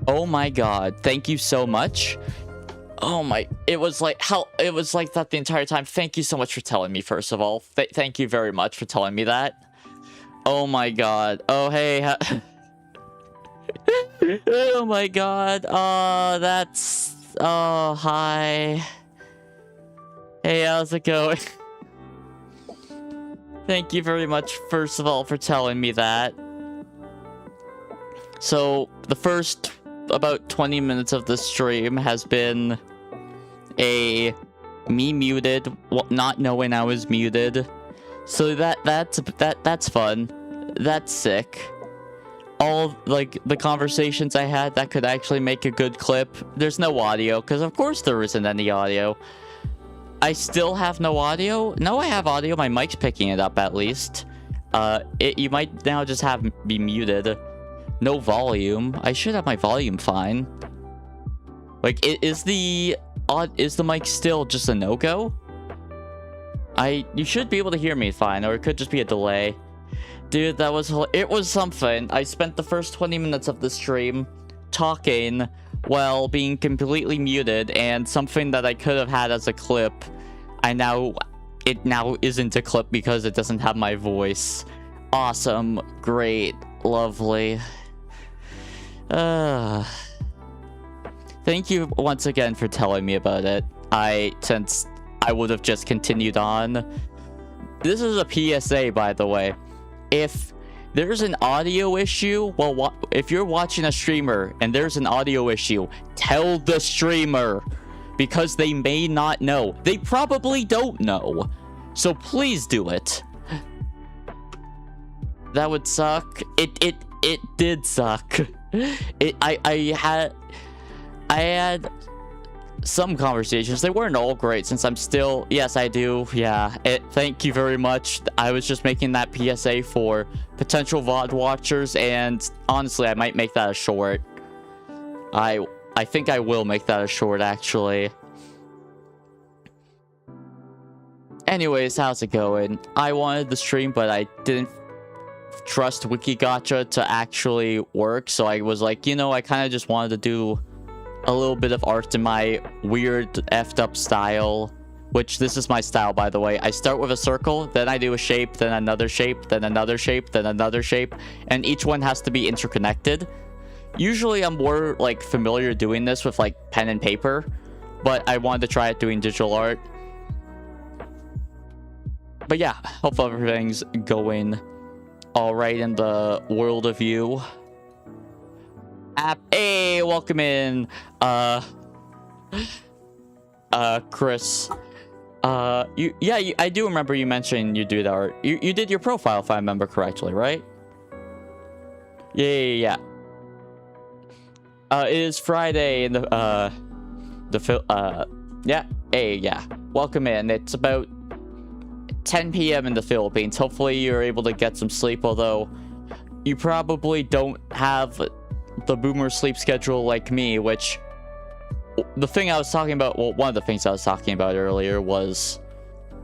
Oh my god, thank you so much. Oh my, it was like that the entire time. Thank you so much for telling me, first of all. Thank you very much for telling me that. Oh my god. Oh hey. Oh my god. That's... Oh, hi. Hey, how's it going? Thank you very much, first of all, for telling me that. So, the first about 20 minutes of the stream has been me muted, not knowing I was muted. So that's fun. That's sick. All, like, the conversations I had that could actually make a good clip. There's no audio, because of course there isn't any audio. I still have no audio. No, I have audio. My mic's picking it up, at least. You might now just be muted. No volume. I should have my volume fine. Like, is the mic still just a no-go? You should be able to hear me fine, or it could just be a delay. Dude, it was something. I spent the first 20 minutes of the stream talking while being completely muted, and something that I could have had as a clip, it now isn't a clip because it doesn't have my voice. Awesome. Great. Lovely. Thank you once again for telling me about it. Since I would have just continued on. This is a PSA, by the way. If there's an audio issue, well, if you're watching a streamer and there's an audio issue, tell the streamer, because they may not know. They probably don't know. So please do it. That would suck. It did suck. I had some conversations. They weren't all great, since I'm still... Yes, I do. Yeah. Thank you very much. I was just making that PSA for potential VOD watchers, and honestly, I might make that a short. I think I will make that a short, actually. Anyways, how's it going? I wanted the stream, but I didn't trust WikiGotcha to actually work, so I was like, you know, I kind of just wanted to do a little bit of art in my weird effed up style, which this is my style, by the way. I start with a circle, then I do a shape, then another shape, then another shape, then another shape, and each one has to be interconnected. Usually I'm more like familiar doing this with like pen and paper, but I wanted to try it doing digital art. But yeah, hope everything's going all right in the world of you. Hey, welcome in, Chris. I do remember you mentioning you do the art. You did your profile, if I remember correctly, right? Yeah. It is Friday in yeah. Welcome in. It's about 10 p.m. in the Philippines. Hopefully you're able to get some sleep, although you probably don't have the boomer sleep schedule like me, which the thing I was talking about, well, one of the things I was talking about earlier was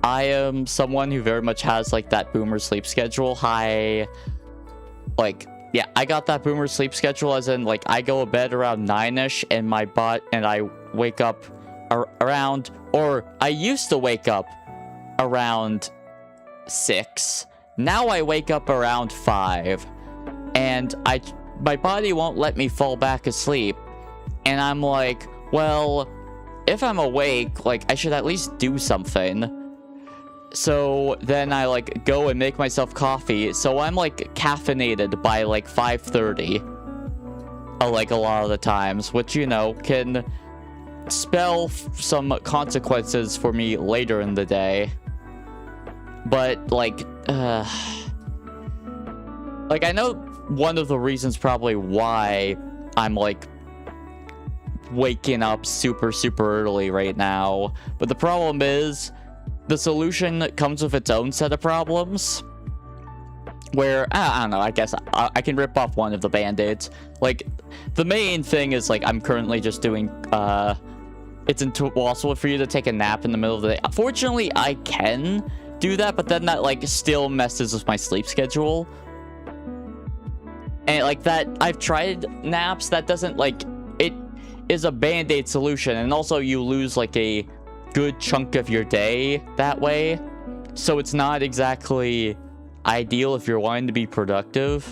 I am someone who very much has like that boomer sleep schedule. I got that boomer sleep schedule as in like I go to bed around 9ish and I wake up around, or I used to wake up around 6. Now I wake up around 5, and my body won't let me fall back asleep, and I'm like, well, if I'm awake, like, I should at least do something. So then I like go and make myself coffee. So I'm like caffeinated by like 5:30. Like a lot of the times, which, you know, can spell some consequences for me later in the day. But like I know one of the reasons probably why I'm like waking up super early right now, but the problem is the solution comes with its own set of problems, where I don't know, I guess I can rip off one of the band-aids. Like, the main thing is like I'm currently just doing it's impossible for you to take a nap in the middle of the day. Fortunately, I can do that, but then that like still messes with my sleep schedule. And like that, I've tried naps, that doesn't like, it is a band-aid solution, and also you lose like a good chunk of your day that way. So it's not exactly ideal if you're wanting to be productive.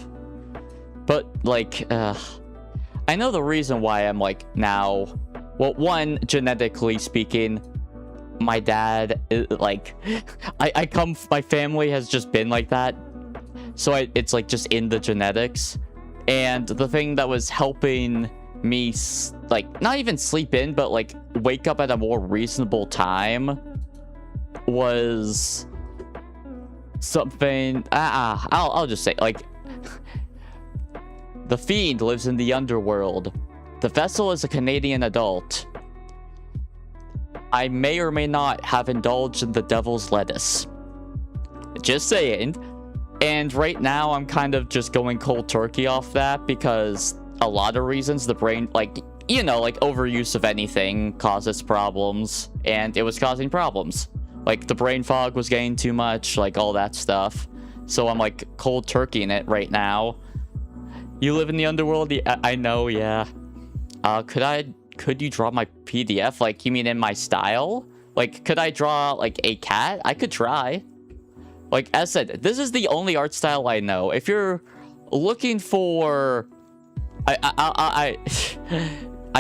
But like, I know the reason why I'm like now, well, one, genetically speaking, my dad, like, my family has just been like that. So it's like just in the genetics. And the thing that was helping me, like, not even sleep in, but like wake up at a more reasonable time was something, I'll just say, like, the Fiend lives in the underworld. The vessel is a Canadian adult. I may or may not have indulged in the devil's lettuce. Just saying. And right now, I'm kind of just going cold turkey off that because a lot of reasons. The brain, like, you know, like overuse of anything causes problems, and it was causing problems. Like, the brain fog was getting too much, like all that stuff. So I'm like cold turkeying it right now. You live in the underworld? Yeah, I know, yeah. Could you draw my PDF? Like, you mean in my style? Like, could I draw like a cat? I could try. Like, as said, this is the only art style I know. If you're looking for, I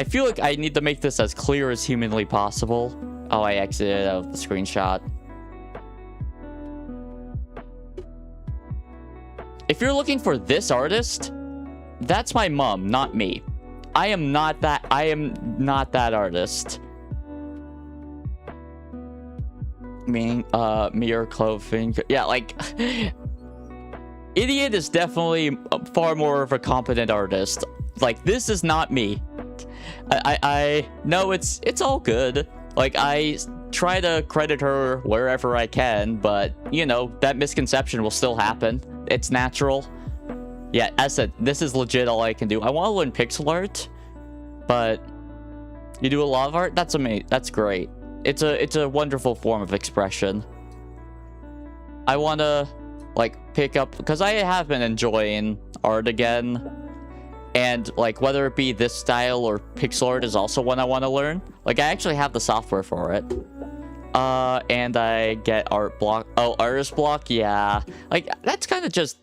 feel like I need to make this as clear as humanly possible. Oh, I exited out of the screenshot. If you're looking for this artist, that's my mom, not me. I am not that artist. Meaning, mirror clothing. Yeah, like, Idiot is definitely far more of a competent artist. Like, this is not me. I know it's all good. Like, I try to credit her wherever I can, but, you know, that misconception will still happen. It's natural. Yeah, as said, this is legit all I can do. I want to learn pixel art, but you do a lot of art? That's amazing. That's great. It's a wonderful form of expression. I want to, like, pick up, because I have been enjoying art again. And, like, whether it be this style or pixel art is also one I want to learn. Like, I actually have the software for it. And I get art block. Oh, artist block? Yeah. Like, that's kind of just,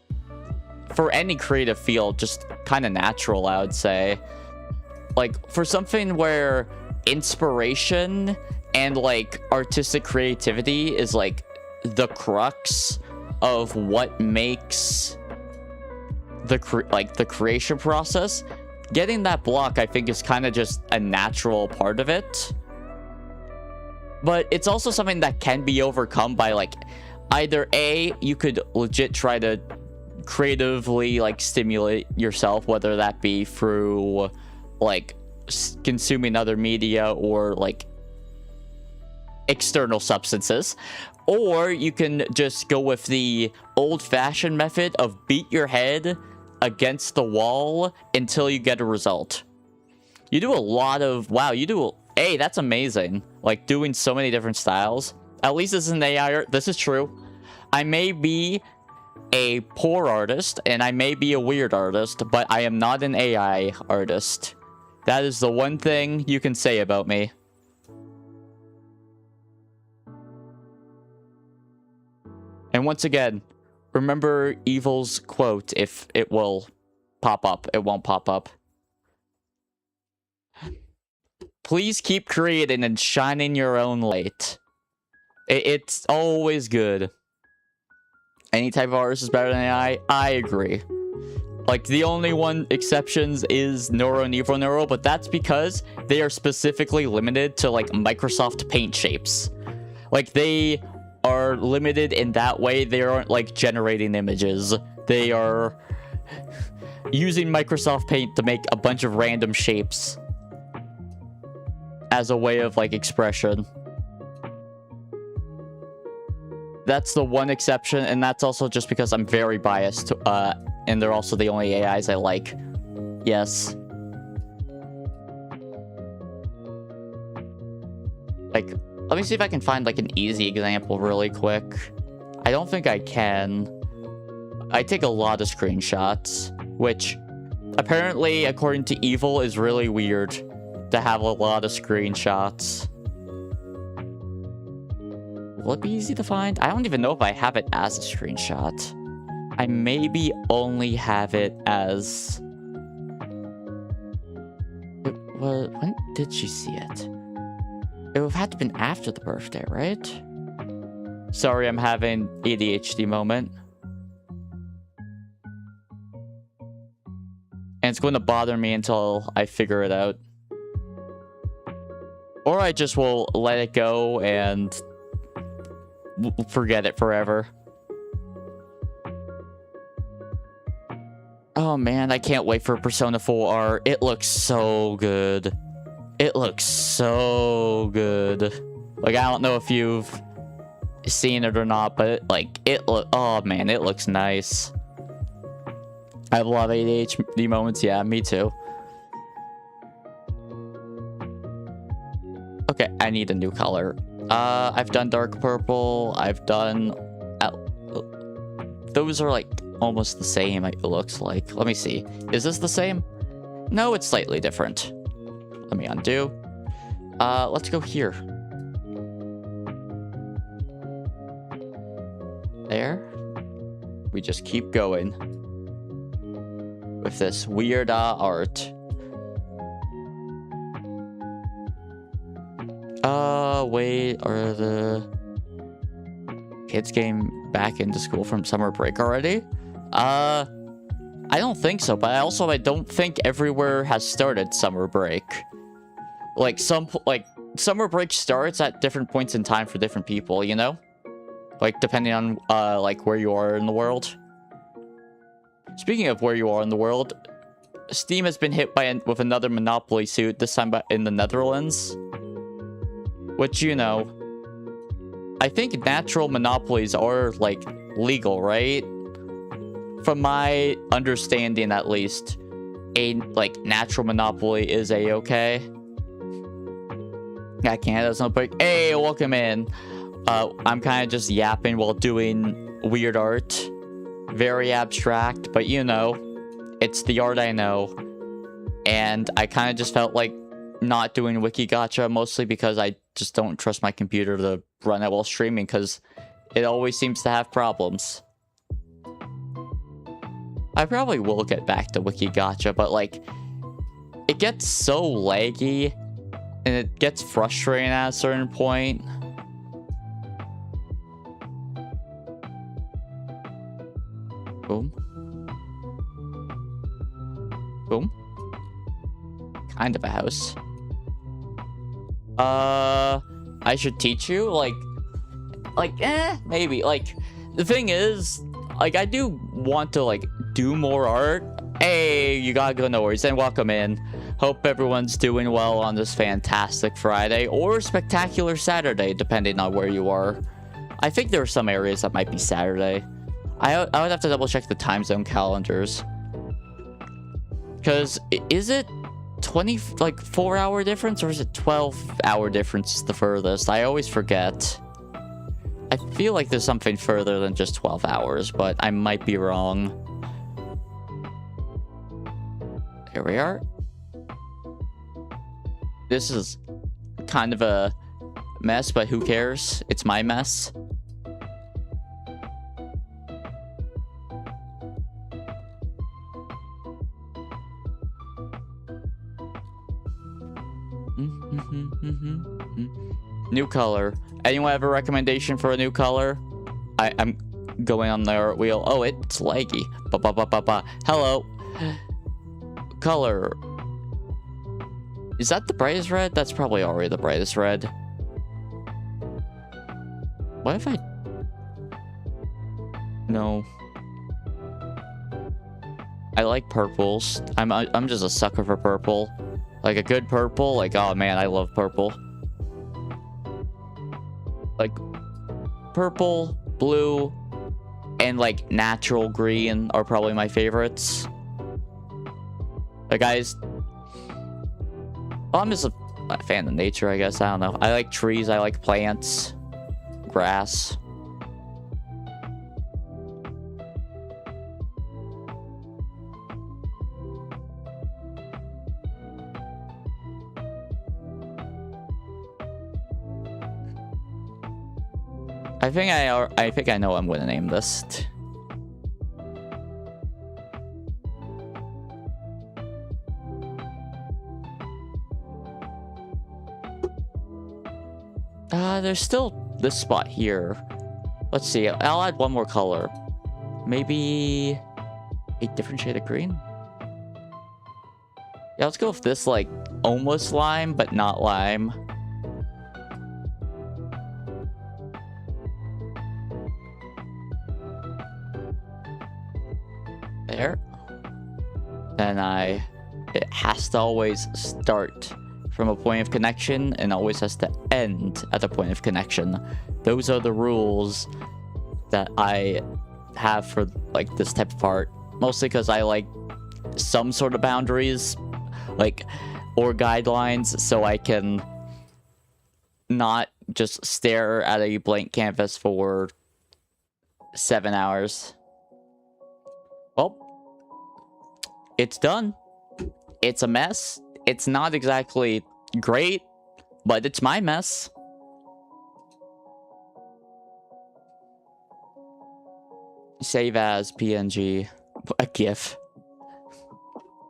for any creative field, just kind of natural, I would say. Like, for something where inspiration and, like, artistic creativity is, like, the crux of what makes the creation process, getting that block, I think, is kind of just a natural part of it. But it's also something that can be overcome by, like, either A, you could legit try to creatively, like, stimulate yourself, whether that be through, like, consuming other media or, like, external substances, or you can just go with the old-fashioned method of beat your head against the wall until you get a result. You do a lot of, wow, hey, that's amazing. Like, doing so many different styles. At least this is an AI art. This is true. I may be a poor artist, and I may be a weird artist, but I am not an AI artist. That is the one thing you can say about me. And once again, remember Evil's quote, if it will pop up. It won't pop up. Please keep creating and shining your own light. It's always good. Any type of artist is better than AI. I agree. Like, the only one exceptions is Neuro and Evo Neuro, but that's because they are specifically limited to, like, Microsoft Paint shapes. Like, they are limited in that way. They aren't, like, generating images. They are using Microsoft Paint to make a bunch of random shapes as a way of, like, expression. That's the one exception, and that's also just because I'm very biased, and they're also the only AIs I like. Yes. Like, let me see if I can find, like, an easy example really quick. I don't think I can. I take a lot of screenshots, which apparently, according to Evil, is really weird to have a lot of screenshots. Will it be easy to find? I don't even know if I have it as a screenshot. I maybe only have it as... When did she see it? It would have had to have been after the birthday, right? Sorry, I'm having ADHD moment. And it's going to bother me until I figure it out. Or I just will let it go and forget it forever. Oh man, I can't wait for Persona 4 art. It looks so good. It looks so good. Like, I don't know if you've seen it or not, but oh man, it looks nice. I have a lot of ADHD moments. Yeah, me too. Okay, I need a new color. I've done dark purple. I've done... those are, like, almost the same, it looks like. Let me see. Is this the same? No, it's slightly different. Let me undo. Let's go here. There. We just keep going with this weird art. Wait, are the kids getting back into school from summer break already? I don't think so, but I don't think everywhere has started summer break. Like, summer break starts at different points in time for different people, you know? Like, depending on, like, where you are in the world. Speaking of where you are in the world, Steam has been hit with another monopoly suit, this time in the Netherlands. Which, you know, I think natural monopolies are, like, legal, right? From my understanding, at least, a, like, natural monopoly is a-okay. Yeah, Canada's no break. Hey, welcome in. I'm kind of just yapping while doing weird art. Very abstract, but you know, it's the art I know. And I kind of just felt like not doing wiki gacha, mostly because I just don't trust my computer to run it while streaming, because it always seems to have problems. I probably will get back to wiki gacha, but like, it gets so laggy and it gets frustrating at a certain point. Boom. Boom. Kind of a house. I should teach you? Maybe. Like, the thing is, like, I do want to, like, do more art. Hey, you gotta go, no worries, and welcome in. Hope everyone's doing well on this fantastic Friday, or spectacular Saturday, depending on where you are. I think there are some areas that might be Saturday. I would have to double check the time zone calendars. Because, is it 4-hour difference, or is it 12-hour difference the furthest? I always forget. I feel like there's something further than just 12 hours, but I might be wrong. There we are. This is kind of a mess, but who cares? It's my mess. New color. Anyone have a recommendation for a new color? I'm going on the wheel. Oh, it's laggy. Hello. Color. Is that the brightest red? That's probably already the brightest red. What if I... No. I like purples. I'm just a sucker for purple. Like a good purple. Like, oh man, I love purple. Like purple, blue, and like natural green are probably my favorites. But guys, I'm just a fan of nature, I guess. I don't know. I like trees. I like plants, grass. I think I know what I'm gonna name this. There's still this spot here. Let's see. I'll add one more color. Maybe a different shade of green. Yeah, let's go with this, like, almost lime, but not lime. There. Then it has to always start from a point of connection and always has to end at a point of connection. Those are the rules that I have for like this type of art. Mostly because I like some sort of boundaries, like, or guidelines, so I can not just stare at a blank canvas for 7 hours. Well, it's done. It's a mess. It's not exactly great, but it's my mess. Save as PNG. A GIF.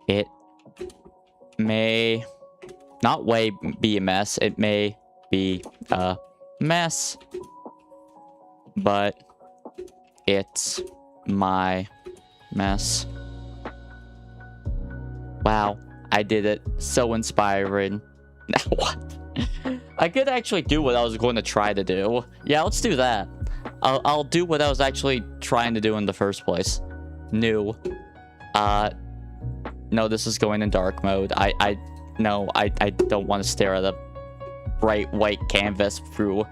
It may not be a mess. It may be a mess, but it's my mess. Wow, I did it. So inspiring. What? I could actually do what I was going to try to do. Yeah, let's do that. I'll do what I was actually trying to do in the first place. New. No, this is going in dark mode. I don't want to stare at a bright white canvas through.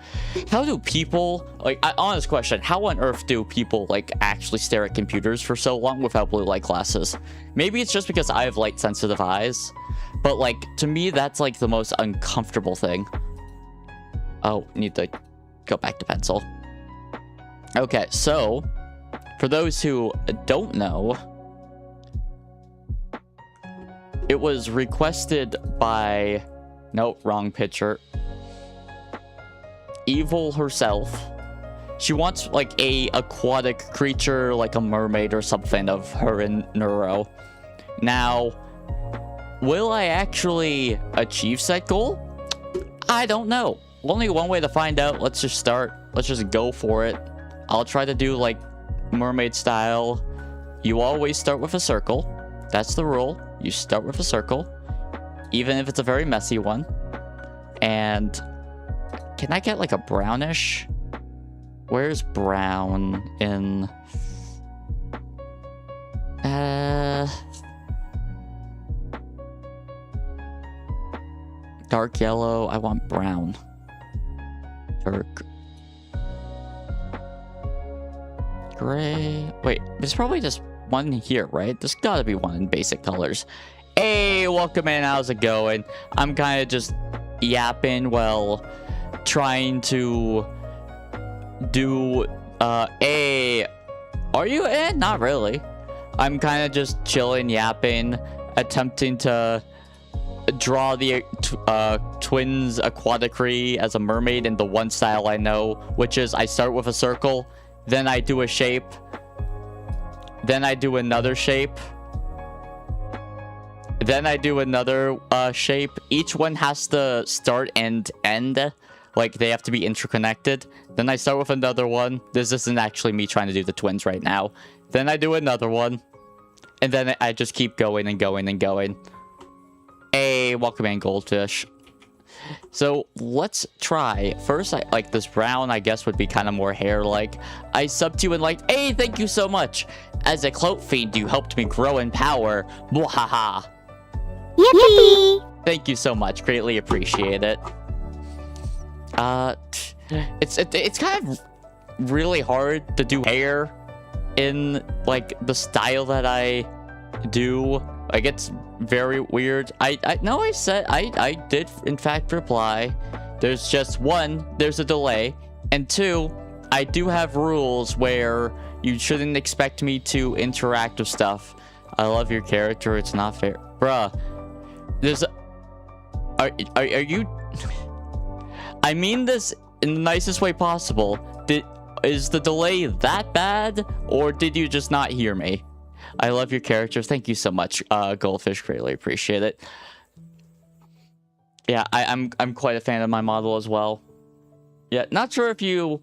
How do people, like, honest question, how on earth do people, like, actually stare at computers for so long without blue light glasses? Maybe it's just because I have light sensitive eyes, but, like, to me, that's, like, the most uncomfortable thing. Oh, need to go back to pencil. Okay, so, for those who don't know, it was requested by... Nope, wrong picture. Evil herself. She wants, like, a aquatic creature, like a mermaid or something of her in Neuro. Now, will I actually achieve said goal? I don't know. Only one way to find out. Let's just start. Let's just go for it. I'll try to do, like, mermaid style. You always start with a circle. That's the rule. You start with a circle, even if it's a very messy one. And can I get like a brownish? Where's brown in... dark yellow. I want brown. Dark gray. Wait, there's probably just one here, right? There's gotta be one in basic colors. Hey, welcome in. How's it going? I'm kind of just yapping while trying to do hey, are you in? Not really. I'm kind of just chilling, yapping, attempting to draw the twins aquaticry as a mermaid in the one style I know, which is I start with a circle, then I do a shape, then I do another shape, then I do another shape. Each one has to start and end like they have to be interconnected. Then I start with another one. This isn't actually me trying to do the twins right now. Then I do another one. And then I just keep going and going and going. Hey, welcome in, goldfish. So let's try. First, like this brown, I guess, would be kind of more hair-like. I subbed you and like, hey, thank you so much. As a clout fiend, you helped me grow in power. Mwahaha. Yippee! Thank you so much. Greatly appreciate it. It's kind of really hard to do hair in like the style that I do. Like, it's very weird. I did in fact reply. There's just one, there's a delay, and two, I do have rules where you shouldn't expect me to interact with stuff. I love your character. It's not fair, bruh. There's are you I mean this in the nicest way possible. Is the delay that bad, or did you just not hear me? I love your character. Thank you so much, Goldfish. Greatly appreciate it. Yeah, I'm quite a fan of my model as well. Yeah, not sure if you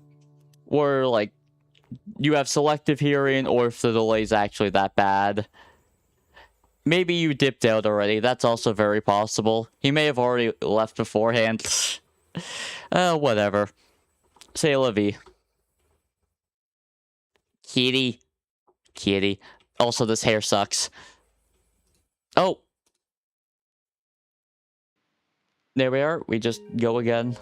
were like you have selective hearing or if the delay's actually that bad. Maybe you dipped out already. That's also very possible. He may have already left beforehand. Whatever. Say la vie. Kitty. Kitty. Also, this hair sucks. Oh. There we are. We just go again.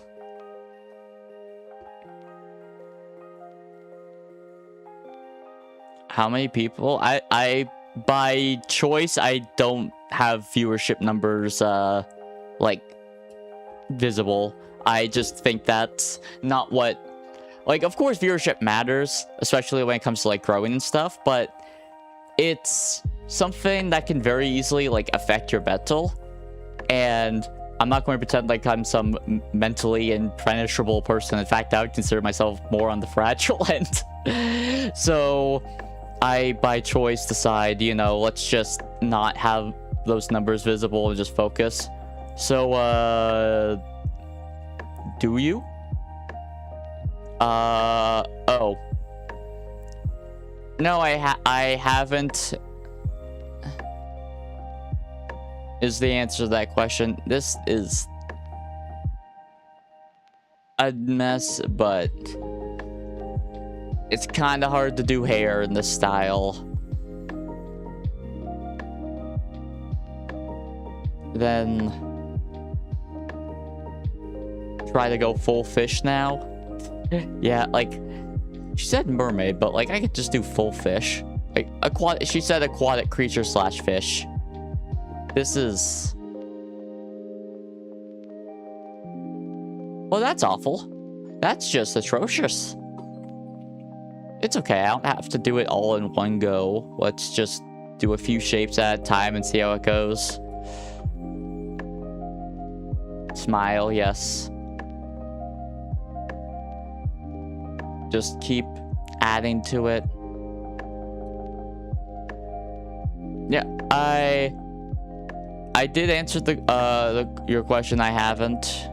How many people? I by choice, I don't have viewership numbers, like, visible. I just think that's not what... Like, of course, viewership matters, especially when it comes to, like, growing and stuff, but it's something that can very easily, like, affect your mental. And I'm not going to pretend like I'm some mentally impenetrable person. In fact, I would consider myself more on the fragile end. So I, by choice, decide, you know, let's just not have those numbers visible and just focus. So, do you? Oh. No, I haven't. Is the answer to that question. This is a mess, but it's kind of hard to do hair in this style. Then try to go full fish now. Yeah, like she said mermaid, but like I could just do full fish. Like she said aquatic creature slash fish. This is... Well, that's awful. That's just atrocious. It's okay, I don't have to do it all in one go. Let's just do a few shapes at a time and see how it goes. Smile, yes. Just keep adding to it. Yeah, I did answer your question. I haven't.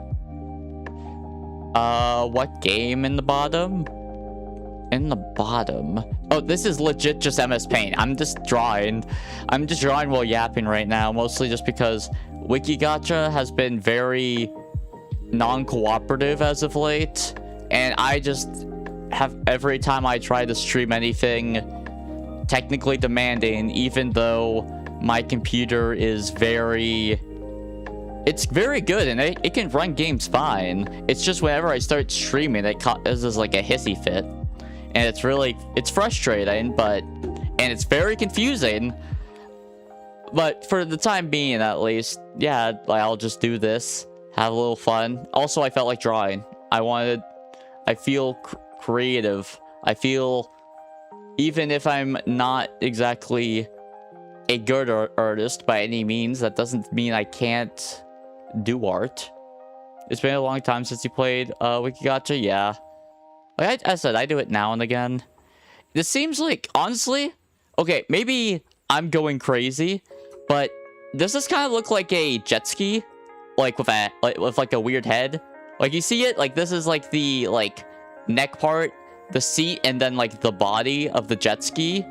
What game in the bottom? In the bottom. Oh, this is legit just MS Paint. I'm just drawing while yapping right now, mostly just because Wikigacha has been very non-cooperative as of late, and I just have every time I try to stream anything technically demanding, even though my computer is it's very good and it can run games fine. It's just whenever I start streaming, it causes like a hissy fit. And it's frustrating, and it's very confusing. But for the time being, at least, yeah, I'll just do this, have a little fun. Also, I felt like drawing. I feel creative. I feel, even if I'm not exactly a good artist by any means, that doesn't mean I can't do art. It's been a long time since you played Wikigacha, yeah. Like I said, I do it now and again. This seems like, honestly, okay, maybe I'm going crazy, but does this kind of look like a jet ski? Like with like a weird head? Like, you see it? Like, this is, like, the, like, neck part, the seat, and then, like, the body of the jet ski.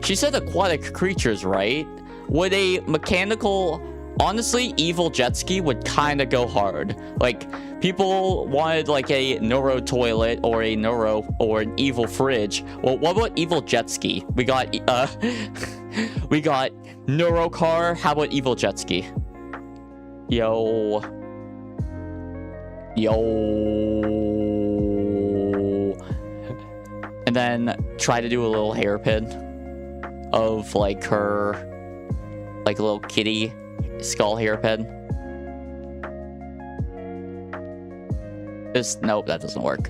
She said aquatic creatures, right? Would a mechanical, honestly, evil jet ski would kind of go hard. Like, people wanted, like, a neuro toilet or a neuro or an evil fridge. Well, what about evil jet ski? We got, we got neuro car. How about evil jet ski? Yo. And then try to do a little hairpin of, like, her, like, a little kitty skull hairpin. Nope, that doesn't work.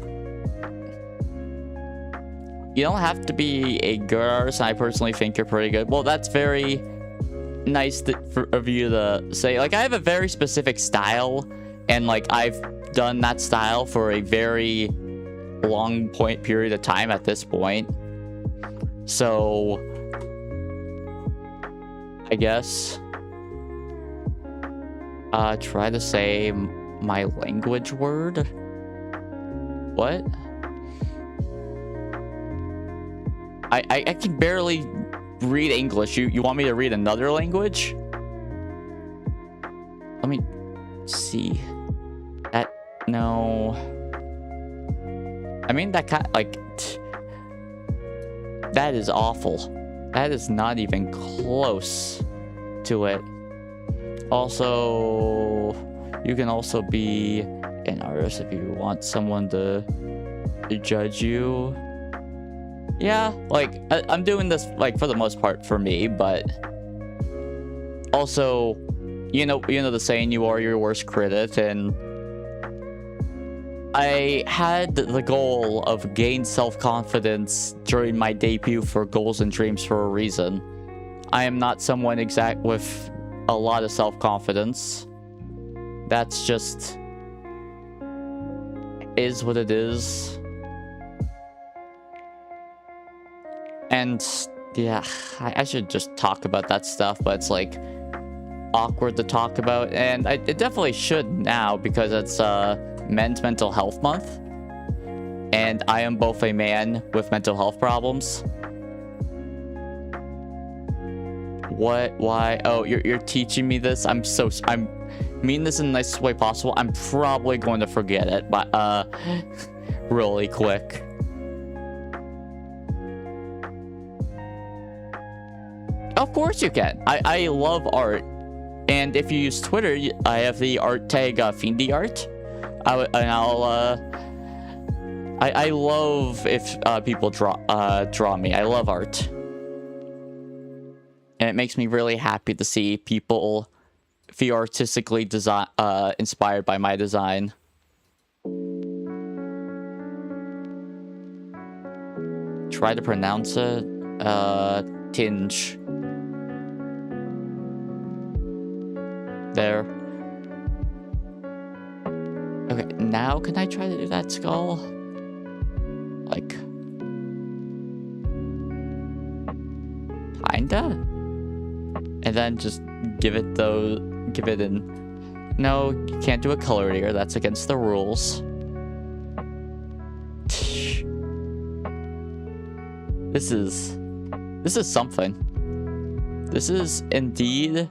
You don't have to be a good artist. I personally think you're pretty good. Well, that's very nice of you to say. Like, I have a very specific style, and, like, I've done that style for a very long period of time at this point. So I guess try to say my language word. What? I can barely read English. You want me to read another language? Let me see. That, no. I mean, that kind of, like, that is awful. That is not even close to it. Also, you can also be an artist if you want someone to judge you. Yeah, like, I'm doing this, like, for the most part for me, but also, you know the saying, you are your worst critic, and I had the goal of gain self-confidence during my debut for Goals and Dreams for a reason. I am not someone with a lot of self-confidence. That's just is what it is. And yeah, I should just talk about that stuff, but it's like awkward to talk about, and it definitely should now because it's Men's Mental Health Month, and I am both a man with mental health problems. What? Why? Oh, you're teaching me this? I'm mean this in the nicest way possible. I'm probably going to forget it, but really quick. Of course you can. I love art, and if you use Twitter, I have the art tag Fiendy Art. I love if people draw me. I love art, and it makes me really happy to see people feel artistically inspired by my design. Try to pronounce it. Tinge. There. Okay, now can I try to do that skull? Like, kinda? And then just give it in. No, you can't do a color here. That's against the rules. This is something. This is indeed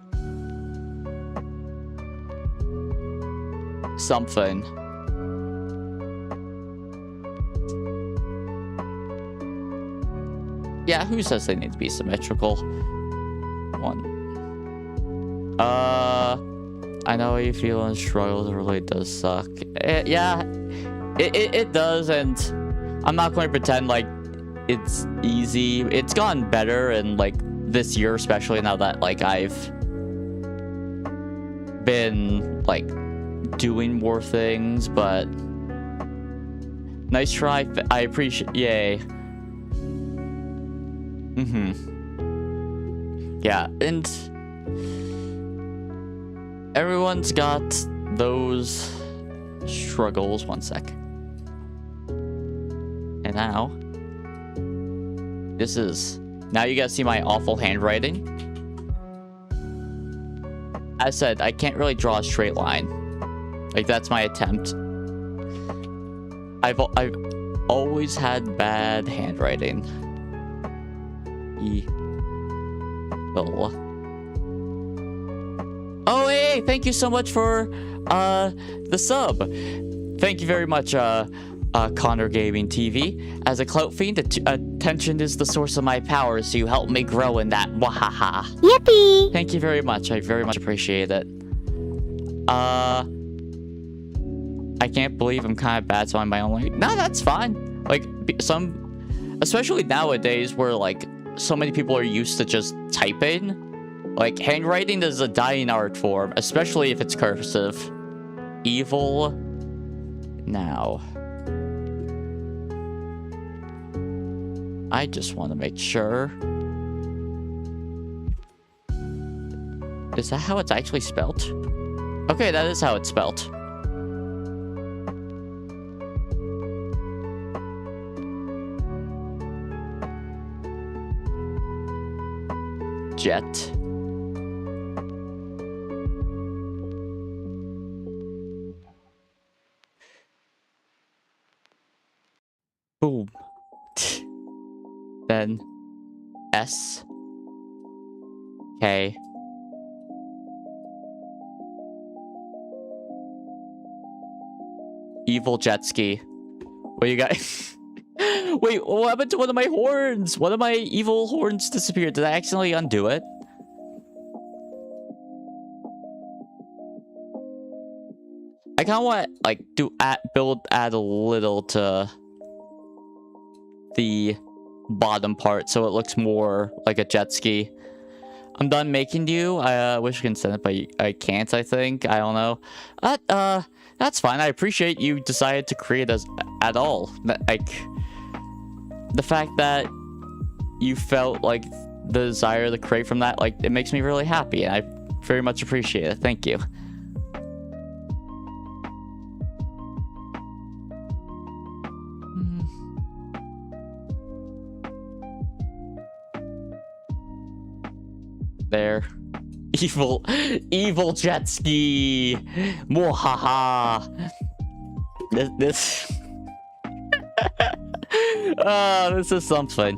something. Yeah, who says they need to be symmetrical? One. I know how you feel and struggles. It really does suck. Yeah, it does, and I'm not going to pretend like it's easy. It's gotten better, and like this year especially, now that like I've been like doing more things, but nice try. I appreciate. Yay. Yeah, and everyone's got those struggles. One sec. And now now you guys see my awful handwriting. As said, I can't really draw a straight line. Like, that's my attempt. I've always had bad handwriting. Oh, hey, thank you so much for the sub. Thank you very much, Connor Gaming TV. As a clout fiend, attention is the source of my power, so you help me grow in that. Wahaha. Yippee! Thank you very much. I very much appreciate it. I can't believe I'm kind of bad, so I'm my own way. No, that's fine. Like, especially nowadays where, like, so many people are used to just typing. Like, handwriting is a dying art form, especially if it's cursive. Evil now. I just want to make sure. Is that how it's actually spelt? Okay, that is how it's spelt. Jet. Boom. Then S K evil jet ski. What you got? Wait, what happened to one of my horns? One of my evil horns disappeared. Did I accidentally undo it? I kind of want to, like, add a little to the bottom part so it looks more like a jet ski. I'm done making you. I wish I could send it, but I can't, I think. I don't know. That's fine. I appreciate you decided to create us at all. Like, the fact that you felt like the desire to create from that, like, it makes me really happy, and I very much appreciate it. Thank you. There. Evil jet ski. Mwahaha. This this is something.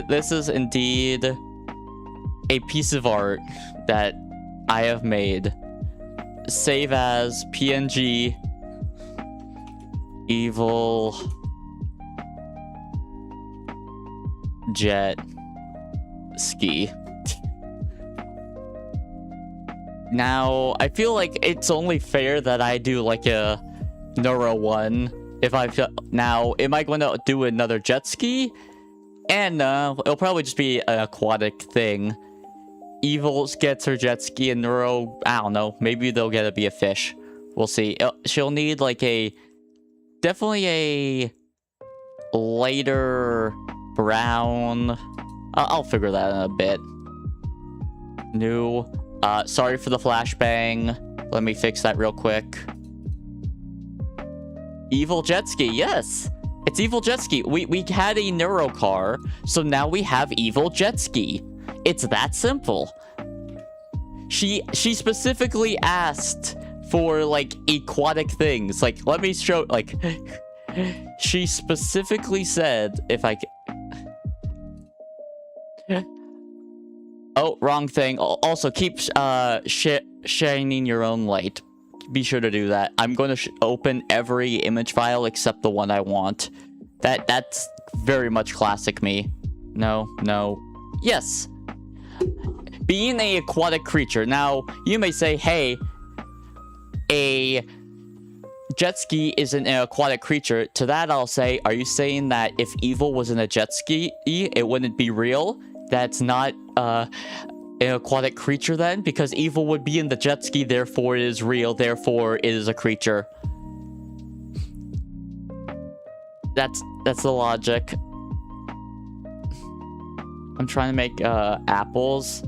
This is indeed a piece of art that I have made. Save as PNG evil jet ski. Now, I feel like it's only fair that I do like a Neuro one. If I feel now, am I going to do another jet ski? And it'll probably just be an aquatic thing. Evil gets her jet ski, and Neuro, I don't know. Maybe they'll get to be a fish. We'll see. She'll need like definitely a lighter brown. I'll figure that in a bit. New. Sorry for the flashbang. Let me fix that real quick. Evil jet ski, yes! It's evil jet ski. We had a Neuro car, so now we have evil jet ski. It's that simple. She specifically asked for, like, aquatic things. Like, let me show, like... She specifically said if I can... Oh, wrong thing. Also, keep shining your own light. Be sure to do that. I'm going to open every image file except the one I want. That's very much classic me. No. Yes. Being an aquatic creature. Now, you may say, hey, a jet ski isn't an aquatic creature. To that, I'll say, are you saying that if evil was in a jet ski, it wouldn't be real? That's not an aquatic creature then? Because evil would be in the jet ski, therefore it is real, therefore it is a creature. That's the logic. I'm trying to make apples.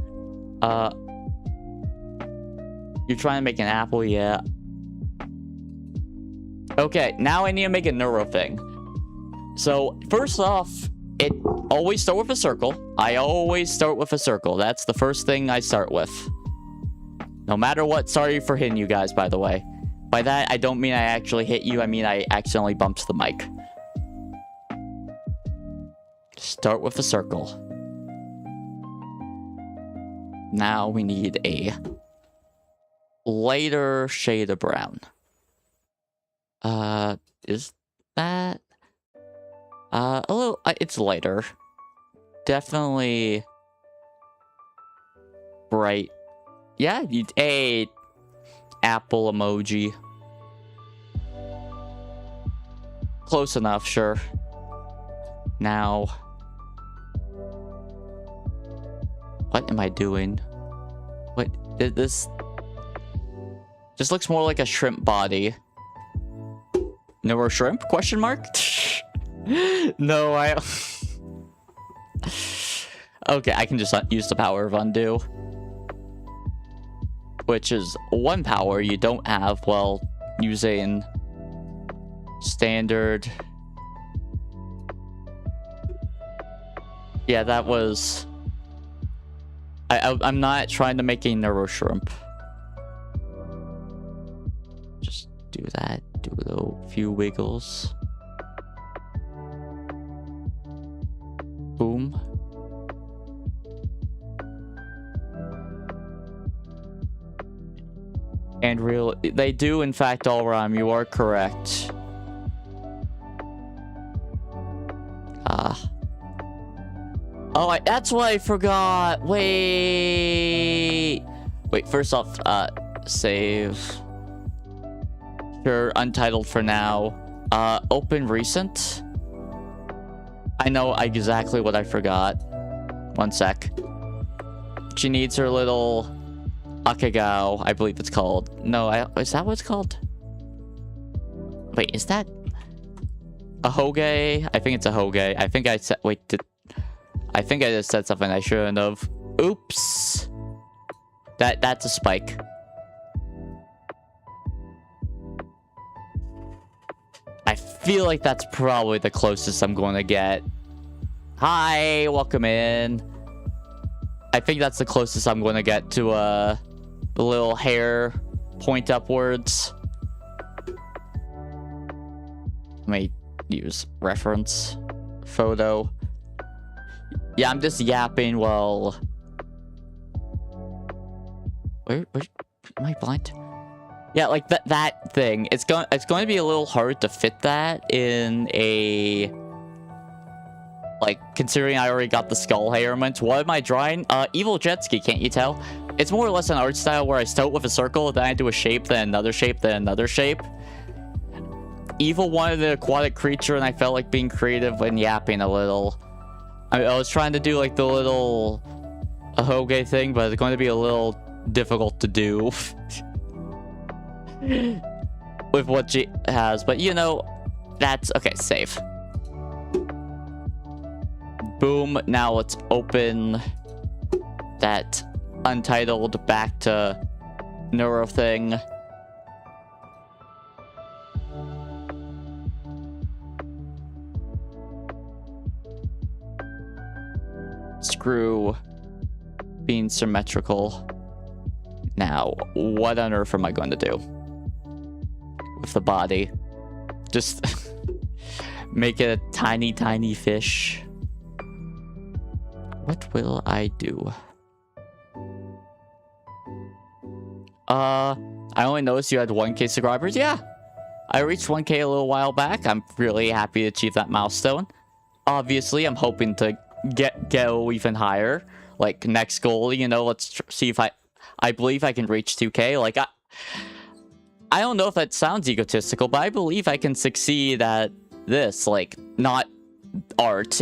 You're trying to make an apple, yeah. Okay, now I need to make a neuro thing. So, first off, it always start with a circle. I always start with a circle. That's the first thing I start with. No matter what. Sorry for hitting you guys, by the way. By that, I don't mean I actually hit you. I mean I accidentally bumped the mic. Start with a circle. Now we need a lighter shade of brown. Is that... a little... it's lighter. Definitely... bright. Yeah, a apple emoji. Close enough, sure. Now... what am I doing? What? This just looks more like a shrimp body. No more shrimp? Question mark? No, I... okay, I can just use the power of undo. Which is one power you don't have while using standard. Yeah, that was... I'm not trying to make a neuro shrimp. Just do that. Do a little few wiggles. Boom. And real, they do in fact all rhyme. You are correct. Oh, that's what I forgot. Wait, first off, save. Sure, untitled for now. Open recent. I know exactly what I forgot. One sec. She needs her little akagao, I believe it's called. No, is that what it's called? Wait, is that a hoge? I think it's a hoge. I think I said, wait, I think I just said something I shouldn't have. Oops. That's a spike. I feel like that's probably the closest I'm going to get. Hi, welcome in. I think that's the closest I'm going to get to the little hair point upwards. Let me use reference photo. Yeah, I'm just yapping while... Where am I blind? Yeah, like that thing. It's going to be a little hard to fit that in a... like, considering I already got the skull hairment. What am I drawing? Evil jet ski, can't you tell? It's more or less an art style where I start with a circle, then I do a shape, then another shape, then another shape. Evil wanted an aquatic creature, and I felt like being creative and yapping a little. I was trying to do like the little ahoge thing, but it's going to be a little difficult to do with what she has. But you know, that's okay. Save. Boom. Now let's open that untitled back to neuro thing. Screw being symmetrical. Now, what on earth am I going to do with the body? Just make it a tiny, tiny fish. What will I do? I only noticed you had 1K subscribers. Yeah, I reached 1K a little while back. I'm really happy to achieve that milestone. Obviously, I'm hoping to go even higher. Like, next goal, you know, let's see if I believe I can reach 2K. Like, I don't know if that sounds egotistical, but I believe I can succeed at this. Like, not art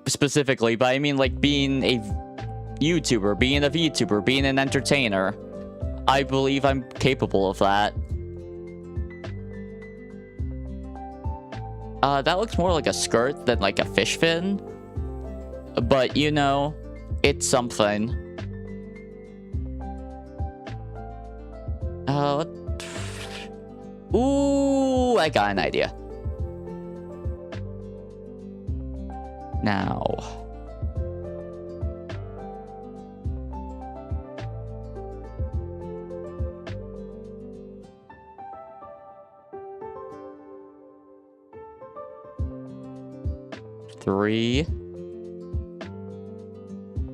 specifically, but I mean, like, being a YouTuber, being a VTuber, being an entertainer. I believe I'm capable of that. That looks more like a skirt than like a fish fin. But, you know, it's something. Ooh, I got an idea. Now. 3.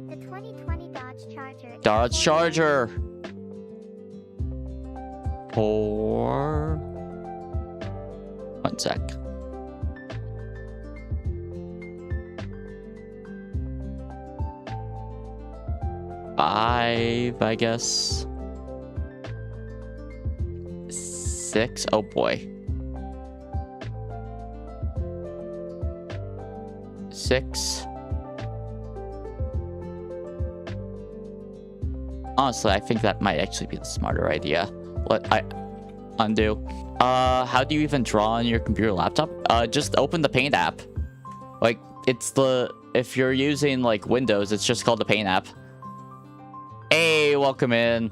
The 2020 Dodge Charger. Dodge Charger. 4. 1 sec. 5, I guess. 6. Oh boy. 6. Honestly, I think that might actually be the smarter idea. Undo. How do you even draw on your computer laptop? Just open the Paint app. Like, if you're using like Windows, it's just called the Paint app. Hey, welcome in.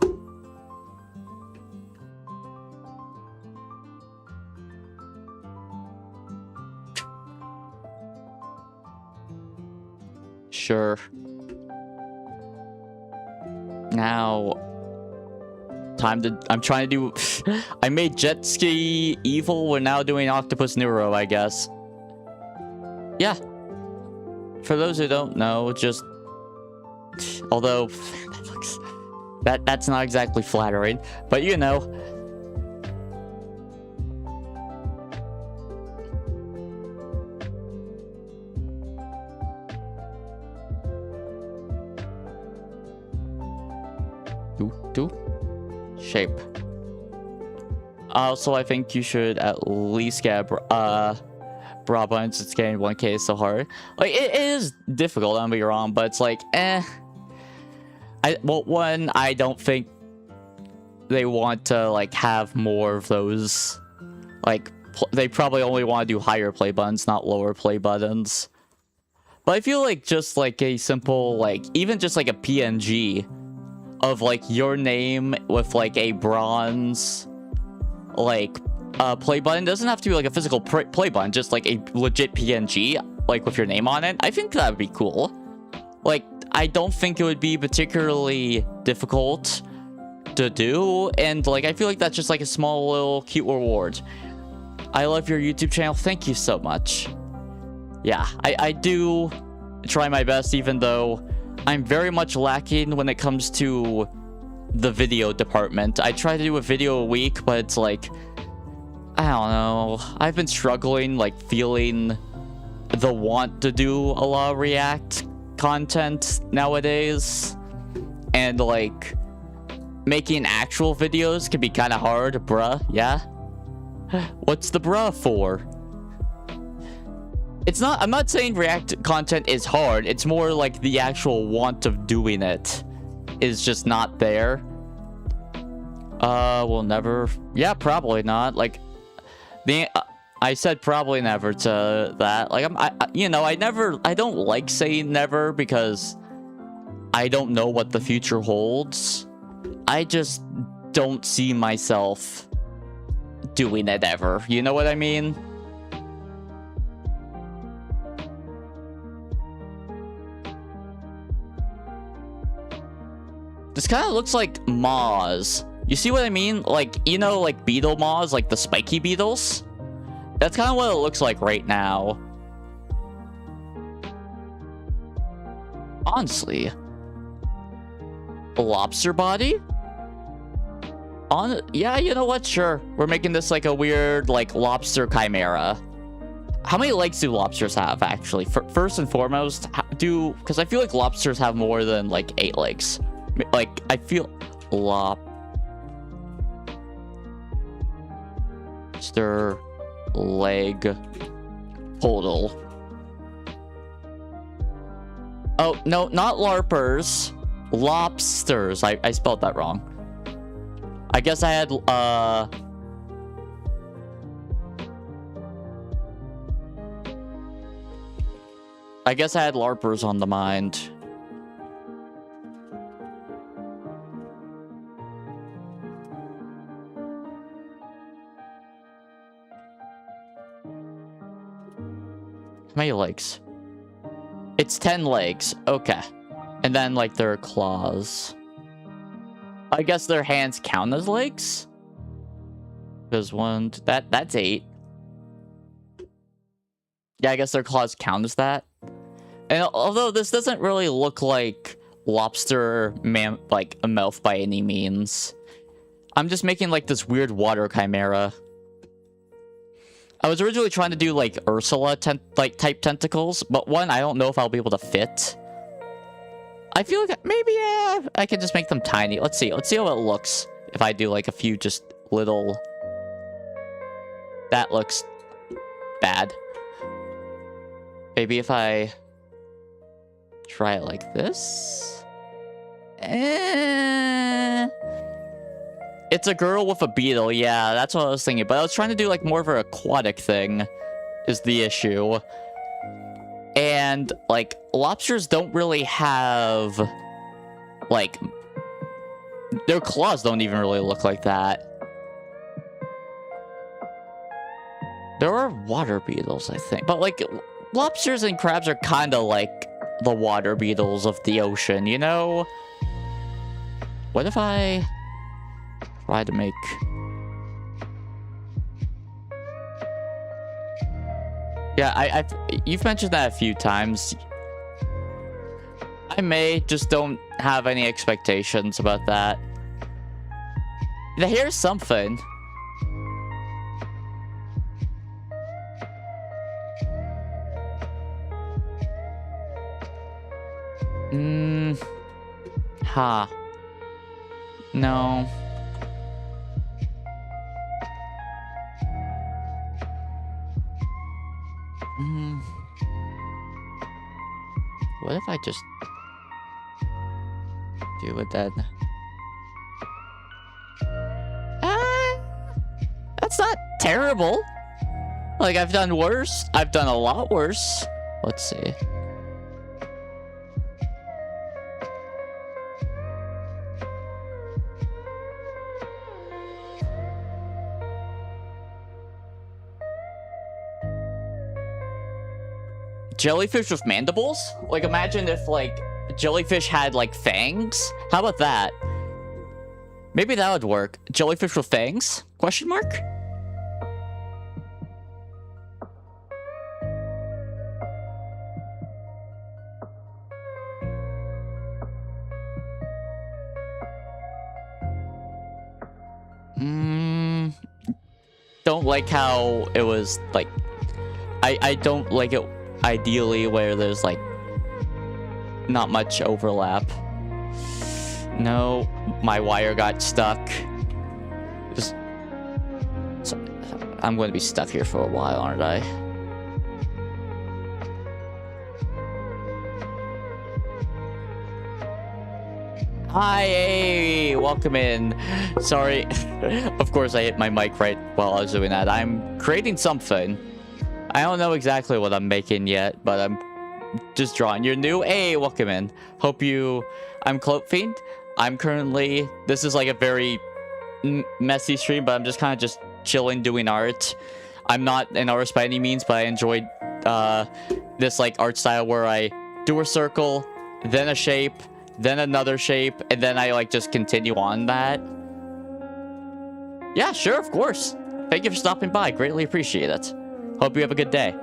Sure. Now, I'm trying to do. I made Jet Ski evil. We're now doing Octopus Neuro, I guess. Yeah. For those who don't know, just. Although that's not exactly flattering, but you know. Shape. Also, I think you should at least get bra buttons. It's getting 1K so hard. Like, it is difficult, don't be wrong, but it's like, well, one, I don't think they want to, like, have more of those. Like, they probably only want to do higher play buttons, not lower play buttons. But I feel like just, like, a simple, like, even just, like, a PNG of, like, your name with, like, a bronze, like, play button. It doesn't have to be, like, a physical play button, just, like, a legit PNG, like, with your name on it. I think that would be cool. Like, I don't think it would be particularly difficult to do, and, like, I feel like that's just, like, a small little cute reward. I love your YouTube channel. Thank you so much. Yeah, I do try my best, even though I'm very much lacking when it comes to the video department. I try to do a video a week, but it's like, I don't know. I've been struggling, like, feeling the want to do a lot of React content nowadays. And, like, making actual videos can be kind of hard, bruh. Yeah? What's the bruh for? It's not, I'm not saying React content is hard. It's more like the actual want of doing it is just not there. We'll never, yeah, probably not. Like, I said probably never to that. Like, you know, I don't like saying never because I don't know what the future holds. I just don't see myself doing it ever. You know what I mean? This kind of looks like moths. You see what I mean? Like, you know, like beetle moths, like the spiky beetles? That's kind of what it looks like right now. Honestly. A lobster body? Yeah, you know what? Sure. We're making this like a weird, like, lobster chimera. How many legs do lobsters have, actually? First and foremost, because I feel like lobsters have more than, like, 8 legs. Like, I feel lobster leg total. Oh, no, not larpers. Lobsters. I spelled that wrong. I guess I had, I guess I had larpers on the mind. How many legs? It's 10 legs. Okay. And then, like, their claws. I guess their hands count as legs? Because that's 8. Yeah, I guess their claws count as that. And although this doesn't really look like lobster like a mouth by any means, I'm just making like this weird water chimera. I was originally trying to do like Ursula type tentacles, but one, I don't know if I'll be able to fit. I feel like maybe I can just make them tiny. Let's see how it looks if I do like a few just little. That looks bad. Maybe if I try it like this. It's a girl with a beetle. Yeah, that's what I was thinking. But I was trying to do like more of an aquatic thing is the issue. And like lobsters don't really have like their claws don't even really look like that. There are water beetles, I think. But like lobsters and crabs are kind of like the water beetles of the ocean, you know? What if I try to make... Yeah, you've mentioned that a few times. I may just don't have any expectations about that. Here's something. Ha. No. What if I just do it then? That's not terrible. Like, I've done worse. I've done a lot worse. Let's see. Jellyfish with mandibles? Like, imagine if, like, jellyfish had, like, fangs? How about that? Maybe that would work. Jellyfish with fangs? Question mark? Don't like how it was, like... I don't like it ideally where there's, like, not much overlap. No, my wire got stuck. I'm going to be stuck here for a while, aren't I? Hi, welcome in. Sorry, of course I hit my mic right while I was doing that. I'm creating something. I don't know exactly what I'm making yet, but I'm just drawing. You're new? Hey, welcome in. Hope you... I'm Cloak Fiend. I'm currently... This is like a very messy stream, but I'm just kind of just chilling doing art. I'm not an artist by any means, but I enjoyed this like art style where I do a circle, then a shape, then another shape, and then I like just continue on that. Yeah, sure, of course. Thank you for stopping by. Greatly appreciate it. Hope you have a good day.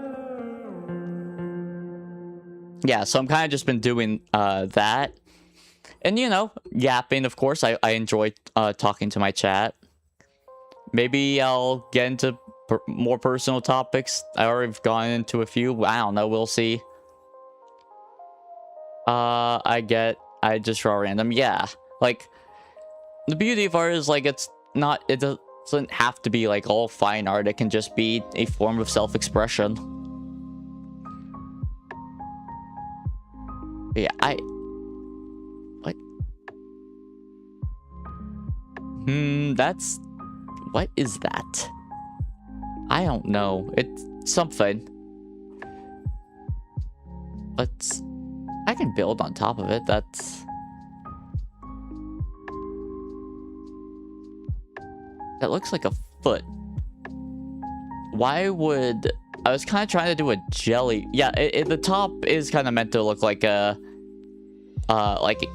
Yeah, so I'm kind of just been doing that. And, you know, yapping, of course. I enjoy talking to my chat. Maybe I'll get into more personal topics. I already have gone into a few. I don't know. We'll see. I just draw random. Yeah. Like, the beauty of art is, like, it's not... It doesn't have to be, like, all fine art. It can just be a form of self-expression. Yeah, What? That's... What is that? I don't know. It's something. I can build on top of it. That looks like a foot. Why would... I was kind of trying to do a jelly... Yeah, the top is kind of meant to look like a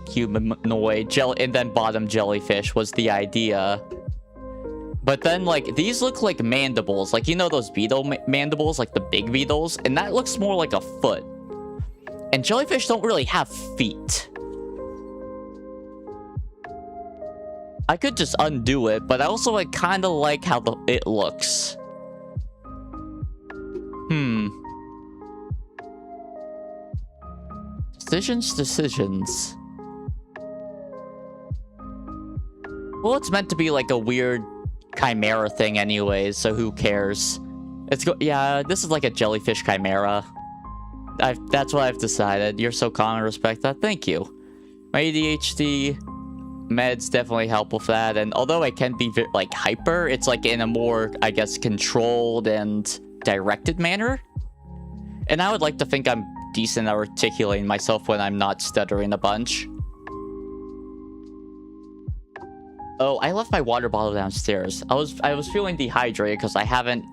humanoid jelly, and then bottom jellyfish was the idea. But then, like, these look like mandibles. Like, you know those beetle mandibles? Like, the big beetles? And that looks more like a foot. And jellyfish don't really have feet. I could just undo it, but I also like kind of like how it looks. Decisions. Well, it's meant to be like a weird chimera thing anyways, so who cares? Yeah, this is like a jellyfish chimera. That's what I've decided. You're so calm and respect that. Thank you. My ADHD meds definitely help with that, and although I can be like hyper, it's like in a more, I guess, controlled and directed manner. And I would like to think I'm decent at articulating myself when I'm not stuttering a bunch. Oh, I left my water bottle downstairs. I was feeling dehydrated because I haven't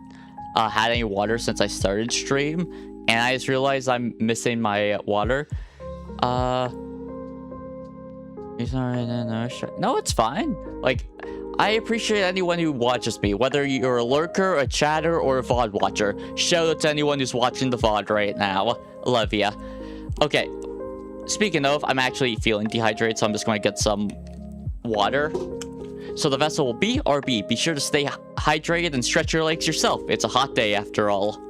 had any water since I started stream, and I just realized I'm missing my water. No, it's fine. Like, I appreciate anyone who watches me, whether you're a lurker, a chatter, or a VOD watcher. Shout out to anyone who's watching the VOD right now. Love ya. Okay, speaking of, I'm actually feeling dehydrated, so I'm just going to get some water. So the vessel will be RB. Be sure to stay hydrated and stretch your legs yourself. It's a hot day after all.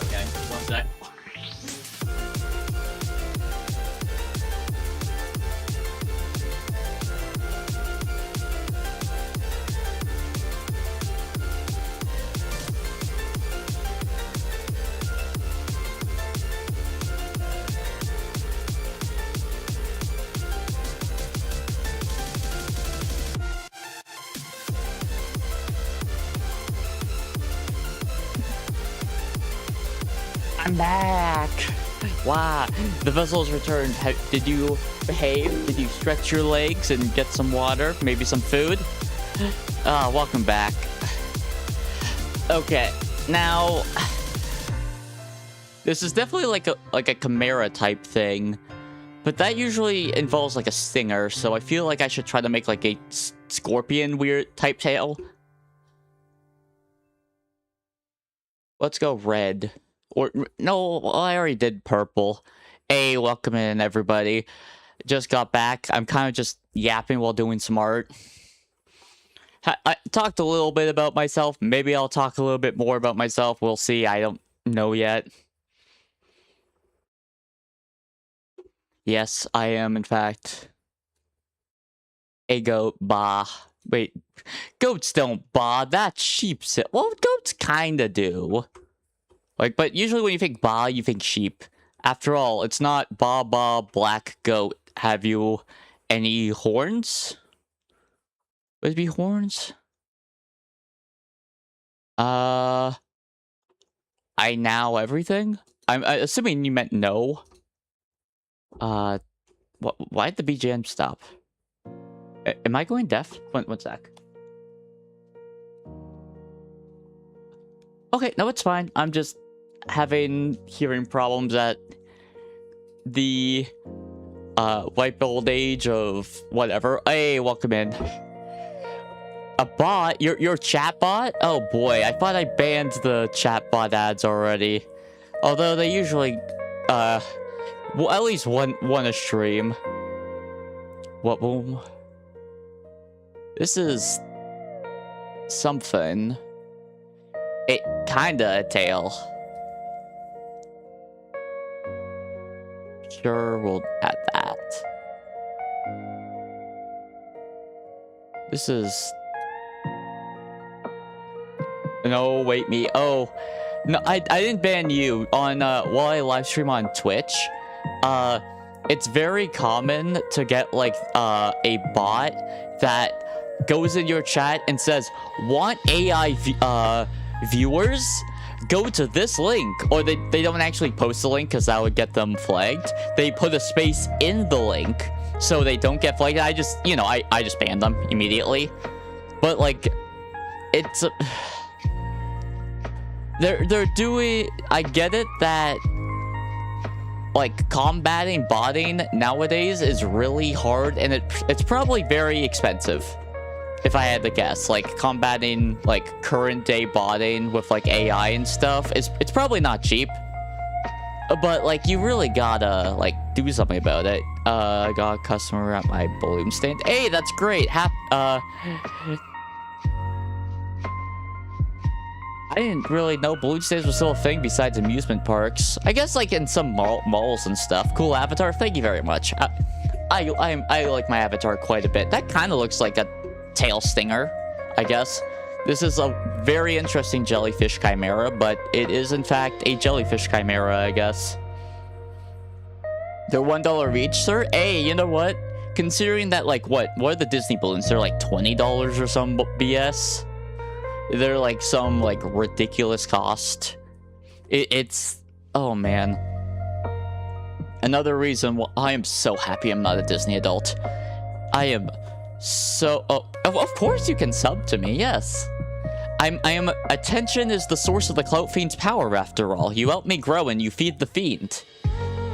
Okay, one sec. I'm back! Wow, the vessel's returned. Did you behave? Did you stretch your legs and get some water? Maybe some food? Welcome back. Okay, now... This is definitely like a chimera type thing. But that usually involves like a stinger, so I feel like I should try to make like a scorpion weird type tail. Let's go red. Or, no, I already did purple. Hey, welcome in, everybody. Just got back. I'm kind of just yapping while doing some art. I talked a little bit about myself. Maybe I'll talk a little bit more about myself. We'll see. I don't know yet. Yes, I am, in fact, a goat. Bah. Wait, goats don't baa. That's sheep. Well, goats kinda do. Like, but usually when you think baa, you think sheep. After all, it's not baa baa black goat. Have you any horns? Would it be horns? I now everything? I'm assuming you meant no. Why'd the BGM stop? Am I going deaf? One sec. Okay, no, it's fine. I'm just having hearing problems at the ripe old age of whatever. Hey, welcome in. A bot? Your chat bot? Oh boy, I thought I banned the chat bot ads already. Although they usually well, at least one a stream. What boom? This is something. It kinda a tail. Sure, we'll add that. This is... No, wait, me. Oh, no, I didn't ban you. On, while I live stream on Twitch, it's very common to get, like, a bot that goes in your chat and says, want AI viewers? Go to this link. Or they don't actually post the link because that would get them flagged. They put a space in the link so they don't get flagged. I just, you know, I just banned them immediately. But, like, it's... They're doing... I get it that... like, combating botting nowadays is really hard, and it's probably very expensive. If I had to guess, like, combating, like, current day botting with, like, AI and stuff, it's probably not cheap. But, like, you really gotta, like, do something about it. I got a customer at my balloon stand. Hey, that's great. I didn't really know balloon stands was still a thing besides amusement parks. I guess, like, in some malls and stuff. Cool avatar. Thank you very much. I like my avatar quite a bit. That kind of looks like a tail stinger, I guess. This is a very interesting jellyfish chimera, but it is, in fact, a jellyfish chimera, I guess. They're $1 each, sir? Hey, you know what? Considering that, like, what are the Disney balloons? They're, like, $20 or some BS. They're like some like ridiculous cost. It's oh man. Another reason why I am so happy I'm not a Disney adult. I am so of course you can sub to me, yes. I am attention is the source of the Clout Fiend's power after all. You help me grow and you feed the fiend.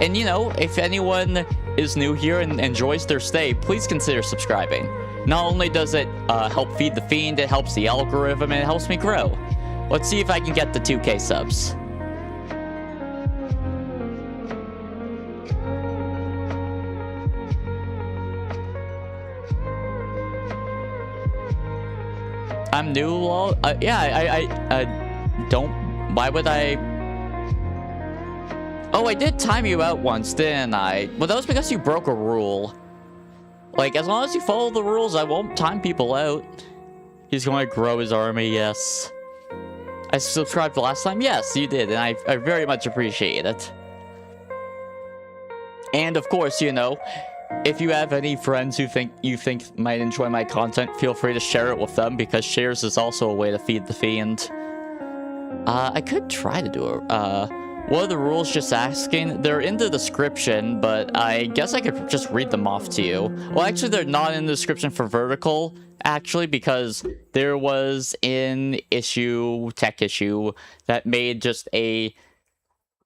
And you know, if anyone is new here and enjoys their stay, please consider subscribing. Not only does it help feed the fiend, it helps the algorithm, and it helps me grow. Let's see if I can get the 2K subs. I'm new, lol. Yeah, I don't... Why would I... Oh, I did time you out once, didn't I? Well, that was because you broke a rule. Like, as long as you follow the rules, I won't time people out. He's going to grow his army, yes. I subscribed the last time? Yes, you did, and I very much appreciate it. And, of course, you know, if you have any friends who you think might enjoy my content, feel free to share it with them, because shares is also a way to feed the fiend. I could try to do a, what are the rules, just asking? They're in the description, but I guess I could just read them off to you. Well, actually, they're not in the description for vertical, actually, because there was an tech issue, that made just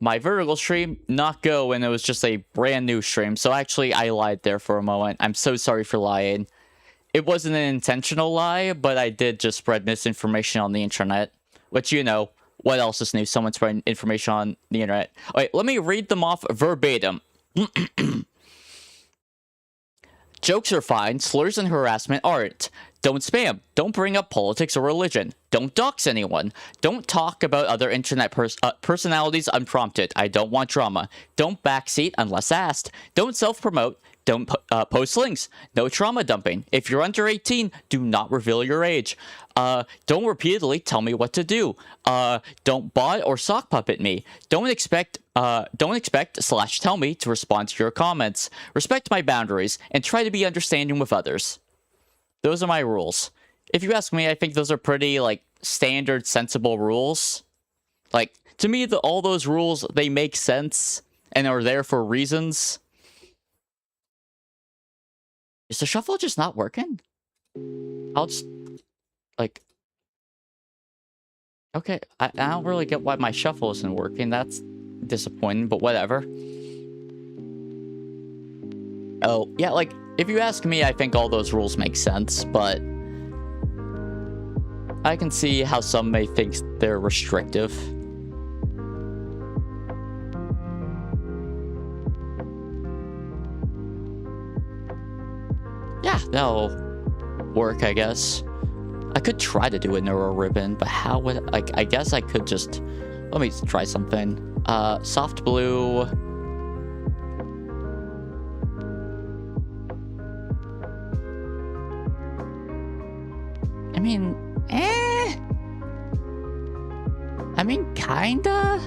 my vertical stream not go, and it was just a brand new stream. So actually, I lied there for a moment. I'm so sorry for lying. It wasn't an intentional lie, but I did just spread misinformation on the internet, which, you know, what else is new? Someone spreading information on the internet. All right, let me read them off verbatim. Jokes are fine, slurs and harassment aren't. Don't spam. Don't bring up politics or religion. Don't dox anyone. Don't talk about other internet personalities unprompted. I don't want drama. Don't backseat unless asked. Don't self-promote. Don't post links. No trauma dumping. If you're under 18, do not reveal your age. Don't repeatedly tell me what to do. Don't bot or sock puppet me. Don't expect / tell me to respond to your comments. Respect my boundaries and try to be understanding with others. Those are my rules. If you ask me, I think those are pretty, like, standard, sensible rules. Like, to me, all those rules, they make sense and are there for reasons. Is the shuffle just not working? I'll just, like... Okay, I don't really get why my shuffle isn't working. That's disappointing, but whatever. Oh, yeah, like... If you ask me, I think all those rules make sense, but I can see how some may think they're restrictive. Yeah, that'll work, I guess. I could try to do a neuro ribbon, but how would I guess I could just... Let me try something. Soft blue... I mean, kinda?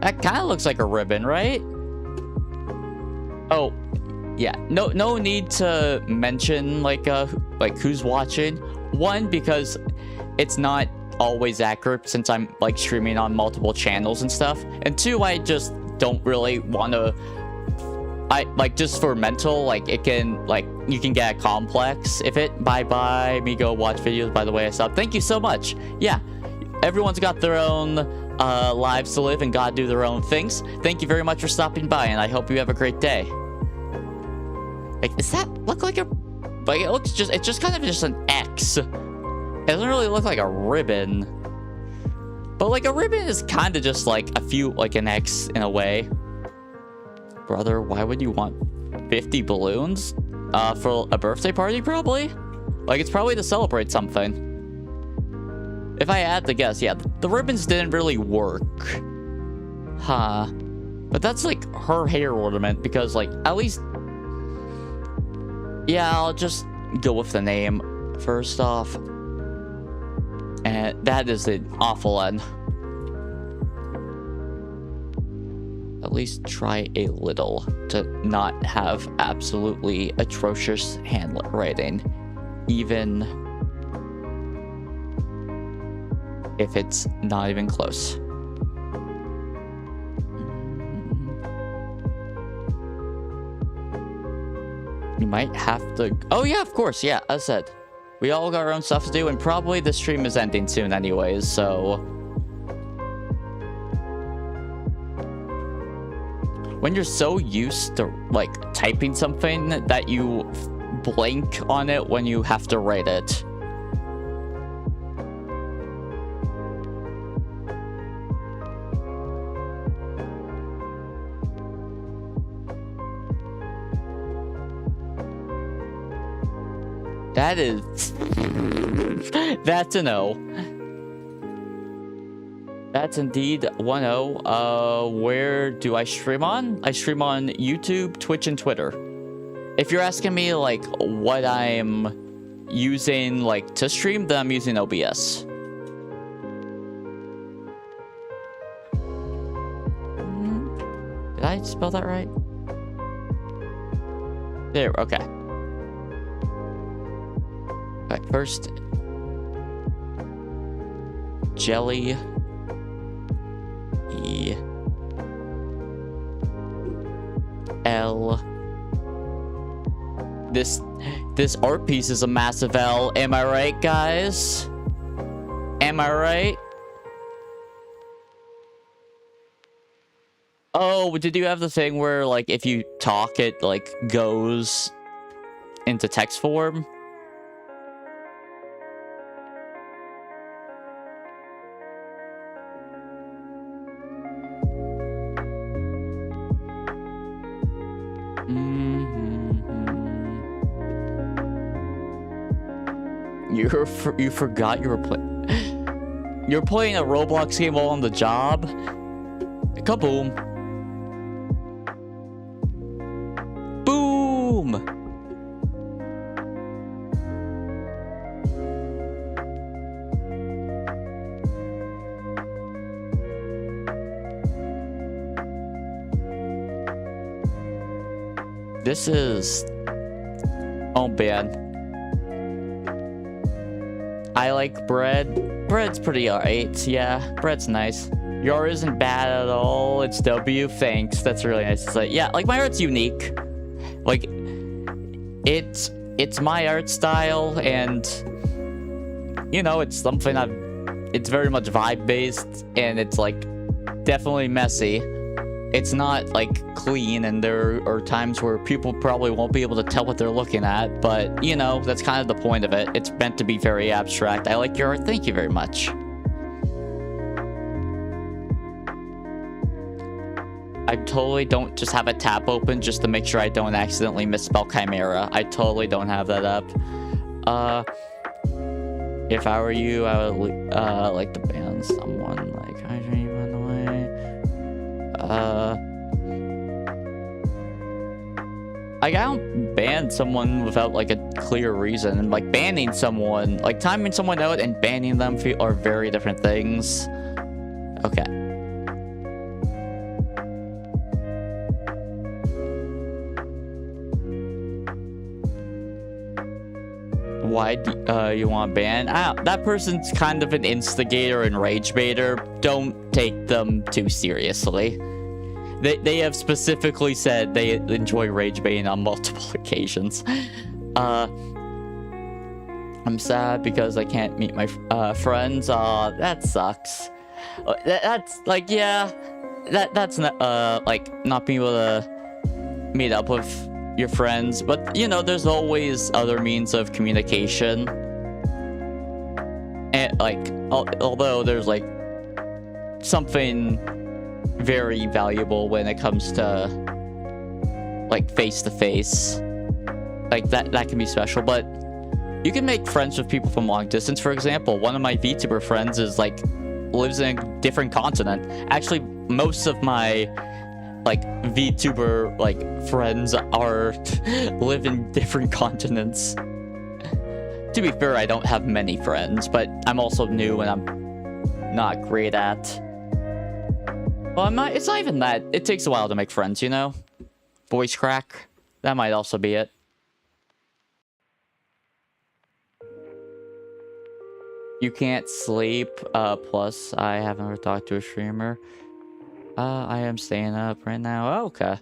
That kinda looks like a ribbon, right? Oh, yeah. No need to mention, like who's watching. One, because it's not always accurate since I'm, like, streaming on multiple channels and stuff. And two, I just don't really want to... just for mental, like, it can, like, you can get a complex if it... Bye-bye, me go watch videos, by the way I subbed. Thank you so much. Yeah, everyone's got their own lives to live and gotta do their own things. Thank you very much for stopping by, and I hope you have a great day. Like, does that look like a... Like, it's just kind of just an X. It doesn't really look like a ribbon. But, like, a ribbon is kind of just, like, like an X in a way. Brother, why would you want 50 balloons? For a birthday party, probably? Like, it's probably to celebrate something. If I had to guess, yeah, the ribbons didn't really work. Huh. But that's, like, her hair ornament, because, like, at least... Yeah, I'll just go with the name first off. And that is an awful end. At least try a little to not have absolutely atrocious handwriting, even if it's not even close. You might have to... Oh yeah, of course, yeah, as I said. We all got our own stuff to do, and probably the stream is ending soon anyways, so... When you're so used to, like, typing something that you blank on it when you have to write it. That is... That's a no. That's indeed 1-0. Where do I stream on? I stream on YouTube, Twitch, and Twitter. If you're asking me, like, what I'm using, like, to stream, then I'm using OBS. Did I spell that right? There, okay. Alright, first... Jelly... E... L... This art piece is a massive L. Am I right, guys? Am I right? Oh, did you have the thing where, like, if you talk, it, like, goes into text form? You forgot you were playing. You're playing a Roblox game while on the job. Kaboom. Boom. This is... Oh, man. I like bread. Bread's pretty alright. Yeah, bread's nice. Your isn't bad at all. It's W. Thanks. That's really nice to say. Yeah, like, my art's unique. Like, it's my art style, and... You know, it's something it's very much vibe-based, and it's, like, definitely messy. It's not, like, clean, and there are times where people probably won't be able to tell what they're looking at, but, you know, that's kind of the point of it. It's meant to be very abstract. I like your art. Thank you very much. I totally don't just have a tab open just to make sure I don't accidentally misspell Chimera. I totally don't have that up. If I were you, I would, like to ban someone, like, I dream on the way. Like, I don't ban someone without, like, a clear reason. Like, banning someone, like, timing someone out and banning them are very different things. Okay. Why do you want to ban? That person's kind of an instigator and rage baiter. Don't take them too seriously. They have specifically said they enjoy rage baiting on multiple occasions. I'm sad because I can't meet my friends. That sucks. That's like, yeah, that's not like not being able to meet up with your friends, but you know, there's always other means of communication. And like, although there's like something very valuable when it comes to like face-to-face, like that can be special. But you can make friends with people from long distance. For example, one of my VTuber friends is like lives in a different continent. Actually, most of my like VTuber like friends are live in different continents. To be fair, I don't have many friends, but I'm also new and I'm not great at. Well, it's not even that. It takes a while to make friends, you know? Voice crack. That might also be it. You can't sleep. Plus, I haven't ever talked to a streamer. I am staying up right now. Oh, okay.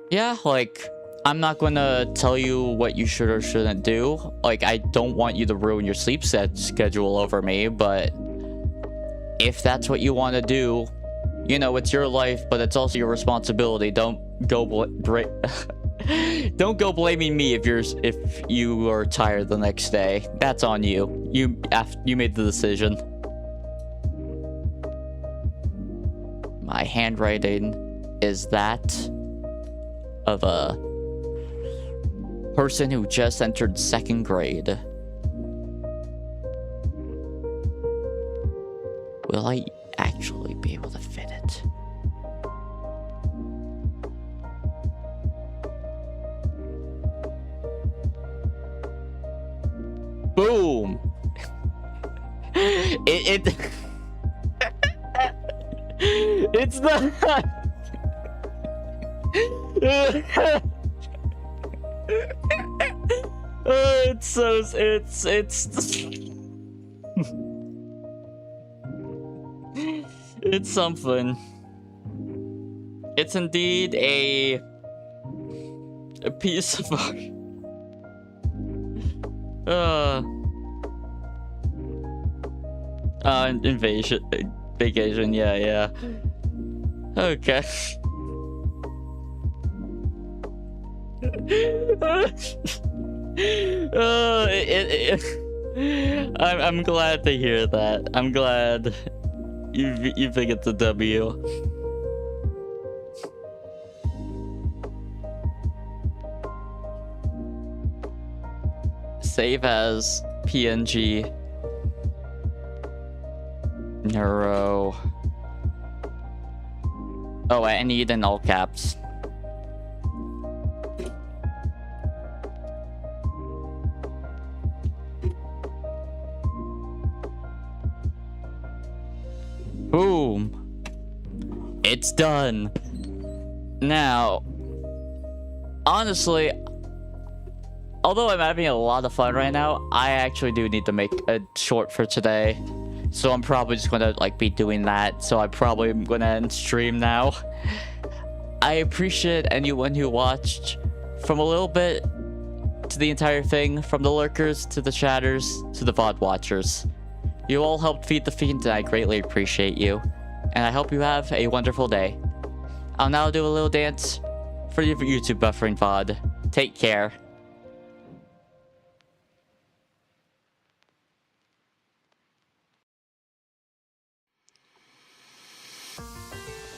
Yeah, like, I'm not gonna tell you what you should or shouldn't do. Like, I don't want you to ruin your sleep schedule over me, but if that's what you want to do, you know, it's your life, but it's also your responsibility. Don't go don't go blaming me if you are tired the next day. That's on you. You made the decision. My handwriting is that of a person who just entered 2nd grade. Will I actually be able to fit it? Boom! It's not. It's so it's it's something. It's indeed a piece of art. Invasion. Vacation, yeah. Okay. I'm glad to hear that. I'm glad you think it's a W. Save as PNG. Neuro. Oh, I need in all caps. Boom. It's done. Now, honestly, although I'm having a lot of fun right now, I actually do need to make a short for today. So I'm probably just gonna like be doing that. So I probably am gonna end stream now. I appreciate anyone who watched from a little bit to the entire thing, from the lurkers to the chatters to the VOD watchers. You all helped feed the fiend, and I greatly appreciate you. And I hope you have a wonderful day. I'll now do a little dance for your YouTube buffering VOD. Take care.